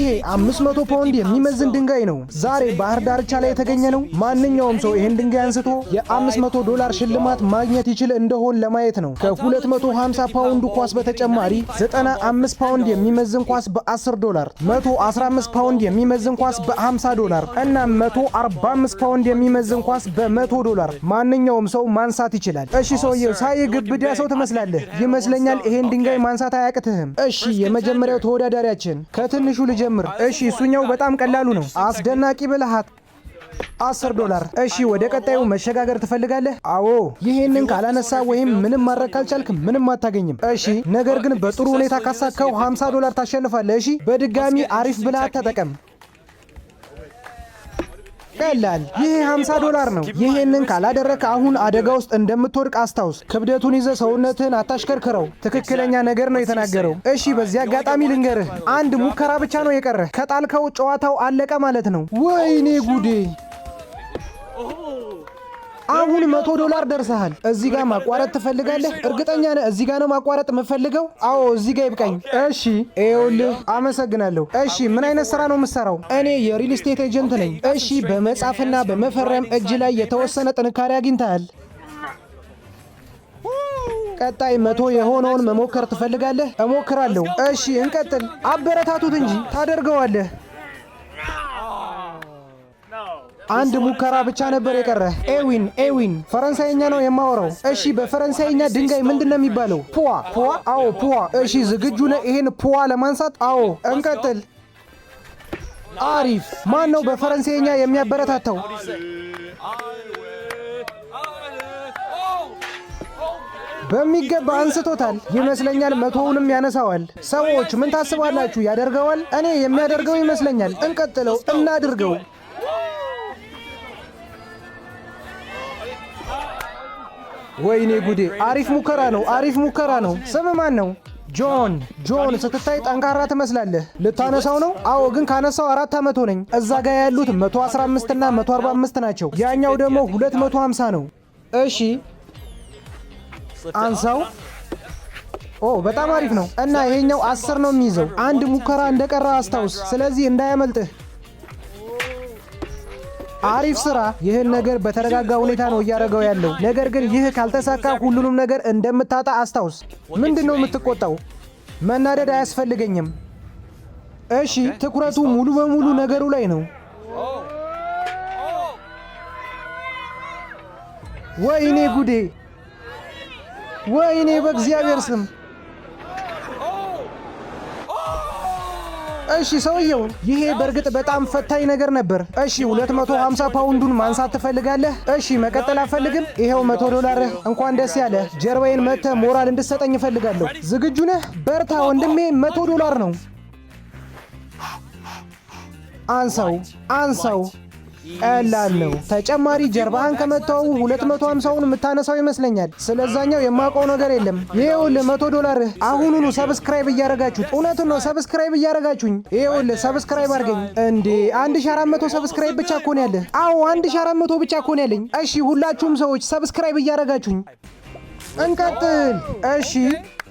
ይሄ 500 ፓውንድ የሚመዝን ድንጋይ ነው። ዛሬ ባህር ዳርቻ ላይ የተገኘ ነው። ማንኛውም ሰው ይሄን ድንጋይ አንስቶ የ500 ሽልማት ማግኘት ይችል እንደሆን ለማየት ነው። ከ250 ፓውንድ ኳስ በተጨማሪ 95 ፓውንድ የሚመዝን ኳስ በ$10፣ 115 ፓውንድ የሚመዝን ኳስ በ$50 እና 145 ፓውንድ የሚመዝን ኳስ በ$100 ማንኛውም ሰው ማንሳት ይችላል። እሺ ሰውየው ሳይ ግብዳ ሰው ትመስላለህ ይመስለኛል። ይሄን ድንጋይ ማንሳት አያቅትህም። እሺ የመጀመሪያው ተወዳዳሪያችን ከትንሹ ልጀምር። እሺ እሱኛው በጣም ቀላሉ ነው። አስደናቂ ብልሃት $10። እሺ ወደ ቀጣዩ መሸጋገር ትፈልጋለህ? አዎ። ይሄንን ካላነሳ ወይም ምንም ማድረግ ካልቻልክ ምንም አታገኝም። እሺ ነገር ግን በጥሩ ሁኔታ ካሳካው $50 ታሸንፋለህ። እሺ በድጋሚ አሪፍ ብልሃት ተጠቀም። ቀላል። ይሄ $50 ነው። ይሄንን ካላደረክ አሁን አደጋ ውስጥ እንደምትወድቅ አስታውስ። ክብደቱን ይዘህ ሰውነትህን አታሽከርክረው። ትክክለኛ ነገር ነው የተናገረው። እሺ በዚህ አጋጣሚ ልንገርህ፣ አንድ ሙከራ ብቻ ነው የቀረህ። ከጣልከው ጨዋታው አለቀ ማለት ነው። ወይኔ ጉዴ! አሁን $100 ደርሰሃል። እዚህ ጋር ማቋረጥ ትፈልጋለህ? እርግጠኛ ነህ እዚህ ጋር ነው ማቋረጥ የምፈልገው? አዎ እዚህ ጋር ይብቃኝ። እሺ ይኸውልህ፣ አመሰግናለሁ። እሺ ምን አይነት ስራ ነው የምትሰራው? እኔ የሪል ስቴት ኤጀንት ነኝ። እሺ በመጻፍና በመፈረም እጅ ላይ የተወሰነ ጥንካሬ አግኝተሃል። ቀጣይ 100 የሆነውን መሞከር ትፈልጋለህ? እሞክራለሁ። እሺ እንቀጥል። አበረታቱት እንጂ ታደርገዋለህ። አንድ ሙከራ ብቻ ነበር የቀረህ። ኤዊን ፈረንሳይኛ ነው የማወራው። እሺ በፈረንሳይኛ ድንጋይ ምንድን ነው የሚባለው? ፑዋ። አዎ ፑዋ። እሺ ዝግጁ ነህ ይሄን ፑዋ ለማንሳት? አዎ እንቀጥል። አሪፍ። ማን ነው በፈረንሳይኛ የሚያበረታታው? በሚገባ አንስቶታል ይመስለኛል። 100ውንም ያነሳዋል። ሰዎች ምን ታስባላችሁ? ያደርገዋል? እኔ የሚያደርገው ይመስለኛል። እንቀጥለው፣ እናድርገው። ወይኔ ጉዴ! አሪፍ ሙከራ ነው። ስም ማን ነው? ጆን። ስትታይ ጠንካራ ትመስላለህ። ልታነሳው ነው? አዎ ግን ካነሳው 4 ዓመት ሆነኝ። እዛ ጋር ያሉት 115 እና 145 ናቸው። ያኛው ደግሞ 250 ነው። እሺ አንሳው። ኦ በጣም አሪፍ ነው። እና ይሄኛው 10 ነው የሚይዘው። አንድ ሙከራ እንደቀረ አስታውስ። ስለዚህ እንዳያመልጥህ። አሪፍ ስራ። ይህን ነገር በተረጋጋ ሁኔታ ነው እያደረገው ያለው። ነገር ግን ይህ ካልተሳካ ሁሉንም ነገር እንደምታጣ አስታውስ። ምንድን ነው የምትቆጣው? መናደድ አያስፈልገኝም። እሺ ትኩረቱ ሙሉ በሙሉ ነገሩ ላይ ነው። ወይኔ ጉዴ! ወይኔ በእግዚአብሔር ስም! እሺ ሰውየው፣ ይሄ በእርግጥ በጣም ፈታኝ ነገር ነበር። እሺ 250 ፓውንዱን ማንሳት ትፈልጋለህ? እሺ መቀጠል አትፈልግም? ይሄው $100። እንኳን ደስ ያለ። ጀርባዬን መተህ ሞራል እንድትሰጠኝ እፈልጋለሁ። ዝግጁ ነህ? በርታ ወንድሜ። $100 ነው። አንሳው። ቀላል ነው። ተጨማሪ ጀርባህን ከመታው 250ውን የምታነሳው ይመስለኛል። ስለዛኛው የማውቀው ነገር የለም። ይኸውልህ $100። አሁኑኑ ሰብስክራይብ እያረጋችሁት። እውነቱን ነው፣ ሰብስክራይብ እያረጋችሁኝ። ይኸውልህ ሰብስክራይብ አድርገኝ። እንዴ 1400 ሰብስክራይብ ብቻ እኮ ነው ያለህ። አዎ 1400 ብቻ እኮ ነው ያለኝ። እሺ ሁላችሁም ሰዎች ሰብስክራይብ እያረጋችሁኝ እንቀጥል። እሺ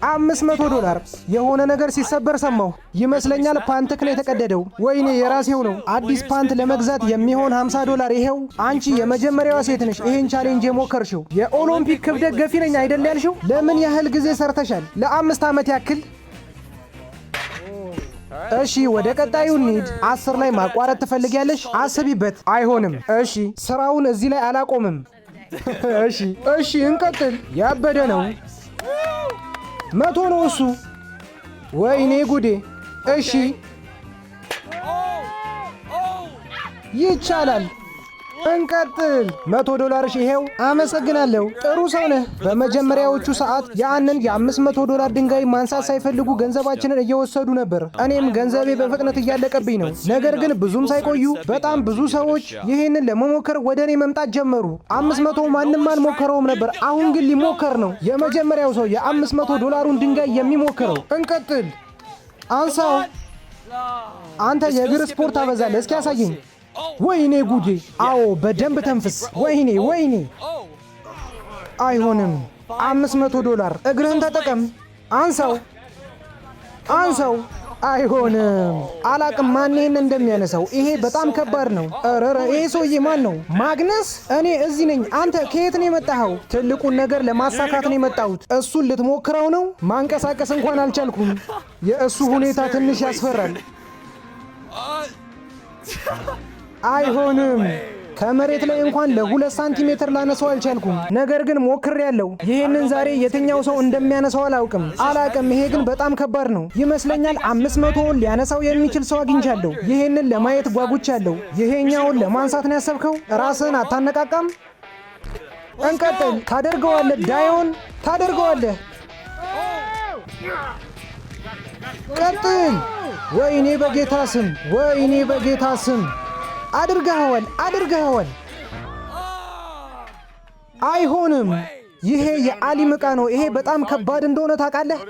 $500 የሆነ ነገር ሲሰበር ሰማሁ ይመስለኛል። ፓንትክ ነው የተቀደደው። ወይኔ የራሴው ነው። አዲስ ፓንት ለመግዛት የሚሆን $50። ይሄው። አንቺ የመጀመሪያዋ ሴት ነሽ ይሄን ቻሌንጅ የሞከርሽው። የኦሎምፒክ ክብደት ገፊ ነኝ አይደል ያልሽው? ለምን ያህል ጊዜ ሰርተሻል? ለ5 ዓመት ያክል። እሺ ወደ ቀጣዩ እንሂድ። 10 ላይ ማቋረጥ ትፈልጊያለሽ? አስቢበት። አይሆንም። እሺ ስራውን እዚህ ላይ አላቆምም። እሺ እንቀጥል። ያበደ ነው። 100 ነው እሱ። ወይኔ ጉዴ! እሺ ይቻላል። እንቀጥል። $100 ይሄው። አመሰግናለሁ። ጥሩ ሰው ነህ። በመጀመሪያዎቹ ሰዓት ያንን የ500 ድንጋይ ማንሳት ሳይፈልጉ ገንዘባችንን እየወሰዱ ነበር። እኔም ገንዘቤ በፍጥነት እያለቀብኝ ነው። ነገር ግን ብዙም ሳይቆዩ በጣም ብዙ ሰዎች ይህንን ለመሞከር ወደ እኔ መምጣት ጀመሩ። 500 ማንም አልሞከረውም ነበር። አሁን ግን ሊሞከር ነው። የመጀመሪያው ሰው የ500 ድንጋይ የሚሞክረው። እንቀጥል። አንሳው። አንተ የእግር ስፖርት አበዛለህ። እስኪ ያሳየኝ። ወይኔ ጉዴ! አዎ በደንብ ተንፍስ። ወይኔ አይሆንም። $500 እግርህን ተጠቀም። አንሳው። አይሆንም። አላቅም ማን ይሄን እንደሚያነሳው። ይሄ በጣም ከባድ ነው። ኧረ ይሄ ሰውዬ ማን ነው? ማግነስ? እኔ እዚህ ነኝ። አንተ ከየት ነው የመጣኸው? ትልቁን ነገር ለማሳካት ነው የመጣሁት። እሱን ልትሞክረው ነው? ማንቀሳቀስ እንኳን አልቻልኩም። የእሱ ሁኔታ ትንሽ ያስፈራል። አይሆንም። ከመሬት ላይ እንኳን ለ2 ሳንቲሜትር ላነሳው አልቻልኩም። ነገር ግን ሞክሬያለሁ። ይሄንን ዛሬ የትኛው ሰው እንደሚያነሳው አላቅም። ይሄ ግን በጣም ከባድ ነው ይመስለኛል። 500ውን ሊያነሳው የሚችል ሰው አግኝቻለሁ። ይሄንን ለማየት ጓጉቻለሁ። ይሄኛውን ለማንሳት ነው ያሰብከው? ራስህን አታነቃቃም? እንቀጥል። ታደርገዋለህ ዳዮን፣ ታደርገዋለህ። ቀጥል። ወይኔ በጌታ ስም፣ ወይኔ በጌታ ስም። አድርገኸዋል። አይሆንም። ይሄ የአሊም ዕቃ ነው። ይሄ በጣም ከባድ እንደሆነ ታውቃለህ።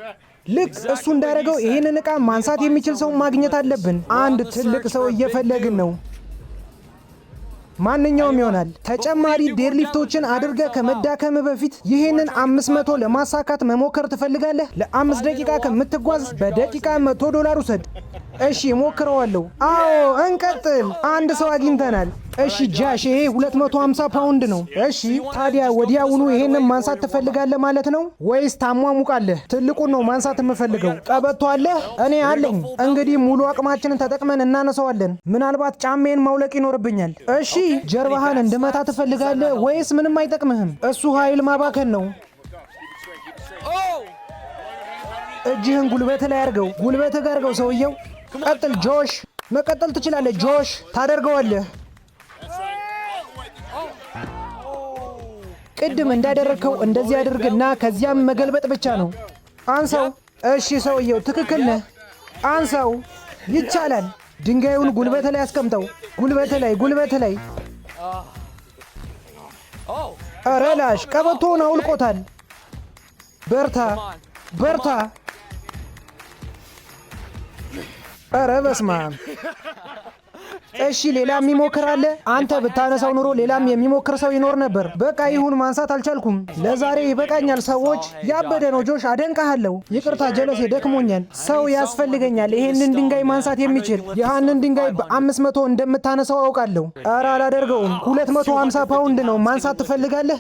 ልክ እሱ እንዳደረገው ይሄንን ዕቃ ማንሳት የሚችል ሰው ማግኘት አለብን። አንድ ትልቅ ሰው እየፈለግን ነው። ማንኛውም ይሆናል። ተጨማሪ ዴድሊፍቶችን አድርገህ ከመዳከም በፊት ይህንን 500 ለማሳካት መሞከር ትፈልጋለህ? ለ5 ደቂቃ ከምትጓዝ በደቂቃ $100 ውሰድ። እሺ ሞክረዋለሁ። አዎ እንቀጥል። አንድ ሰው አግኝተናል። እሺ ጃሽ፣ ይሄ 250 ፓውንድ ነው። እሺ ታዲያ ወዲያውኑ ይሄንን ማንሳት ትፈልጋለህ ማለት ነው ወይስ ታሟሙቃለህ? ትልቁን ነው ማንሳት የምፈልገው። ቀበቶ አለህ? እኔ አለኝ። እንግዲህ ሙሉ አቅማችንን ተጠቅመን እናነሳዋለን። ምናልባት ጫሜን ማውለቅ ይኖርብኛል። እሺ ጀርባህን እንድመታ ትፈልጋለህ ወይስ ምንም አይጠቅምህም? እሱ ኃይል ማባከን ነው። እጅህን ጉልበትህ ላይ አድርገው፣ ጉልበትህ ጋር አድርገው ሰውየው። ቀጥል ጆሽ፣ መቀጠል ትችላለህ ጆሽ። ታደርገዋለህ። ቅድም እንዳደረግከው እንደዚህ አድርግና ከዚያም መገልበጥ ብቻ ነው። አንሳው። እሺ ሰውየው ትክክል ነህ። አንሳው። ይቻላል። ድንጋዩን ጉልበት ላይ አስቀምጠው። ጉልበት ላይ። ኧረ ላሽ፣ ቀበቶውን አውልቆታል። በርታ። ኧረ በስመ አብ። እሺ ሌላ የሚሞክር አለ? አንተ ብታነሳው ኑሮ ሌላም የሚሞክር ሰው ይኖር ነበር። በቃ ይሁን፣ ማንሳት አልቻልኩም። ለዛሬ ይበቃኛል። ሰዎች ያበደ ነው። ጆሽ አደንቃለሁ። ይቅርታ ጀለሴ፣ ደክሞኛል። ሰው ያስፈልገኛል ይሄንን ድንጋይ ማንሳት የሚችል። ያንን ድንጋይ በ500 እንደምታነሳው አውቃለሁ። ኧረ አላደርገውም። 250 ፓውንድ ነው። ማንሳት ትፈልጋለህ?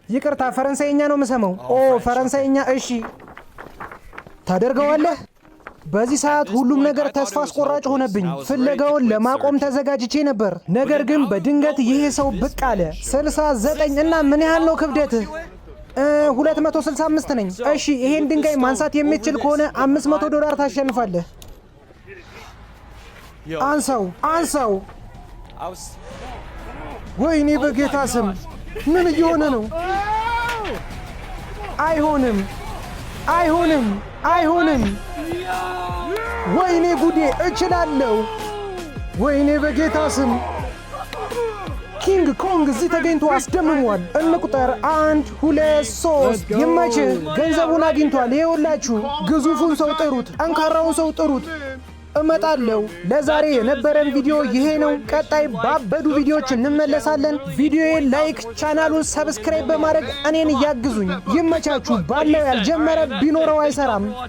ይቅርታ ፈረንሳይኛ ነው የምሰማው። ኦ ፈረንሳይኛ። እሺ ታደርገዋለህ? በዚህ ሰዓት ሁሉም ነገር ተስፋ አስቆራጭ ሆነብኝ። ፍለጋውን ለማቆም ተዘጋጅቼ ነበር። ነገር ግን በድንገት ይሄ ሰው ብቅ አለ። 69 እና ምን ያህል ነው ክብደትህ? 265 ነኝ። እሺ ይሄን ድንጋይ ማንሳት የሚችል ከሆነ $500 ታሸንፋለህ። አንሳው። ወይኔ በጌታ ስም ምን እየሆነ ነው? አይሆንም። ወይኔ ጉዴ! እችላለሁ። ወይኔ በጌታ ስም። ኪንግ ኮንግ እዚህ ተገኝቶ አስደምሟል። እንቁጠር። 1 2 3። ይመችህ። ገንዘቡን አግኝቷል። ይኸውላችሁ፣ ግዙፉን ሰው ጥሩት፣ ጠንካራውን ሰው ጥሩት። እመጣለሁ። ለዛሬ የነበረን ቪዲዮ ይሄ ነው። ቀጣይ ባበዱ ቪዲዮዎች እንመለሳለን። ቪዲዮዬን ላይክ፣ ቻናሉን ሰብስክራይብ በማድረግ እኔን እያግዙኝ። ይመቻችሁ። ባለው ያልጀመረ ቢኖረው አይሰራም።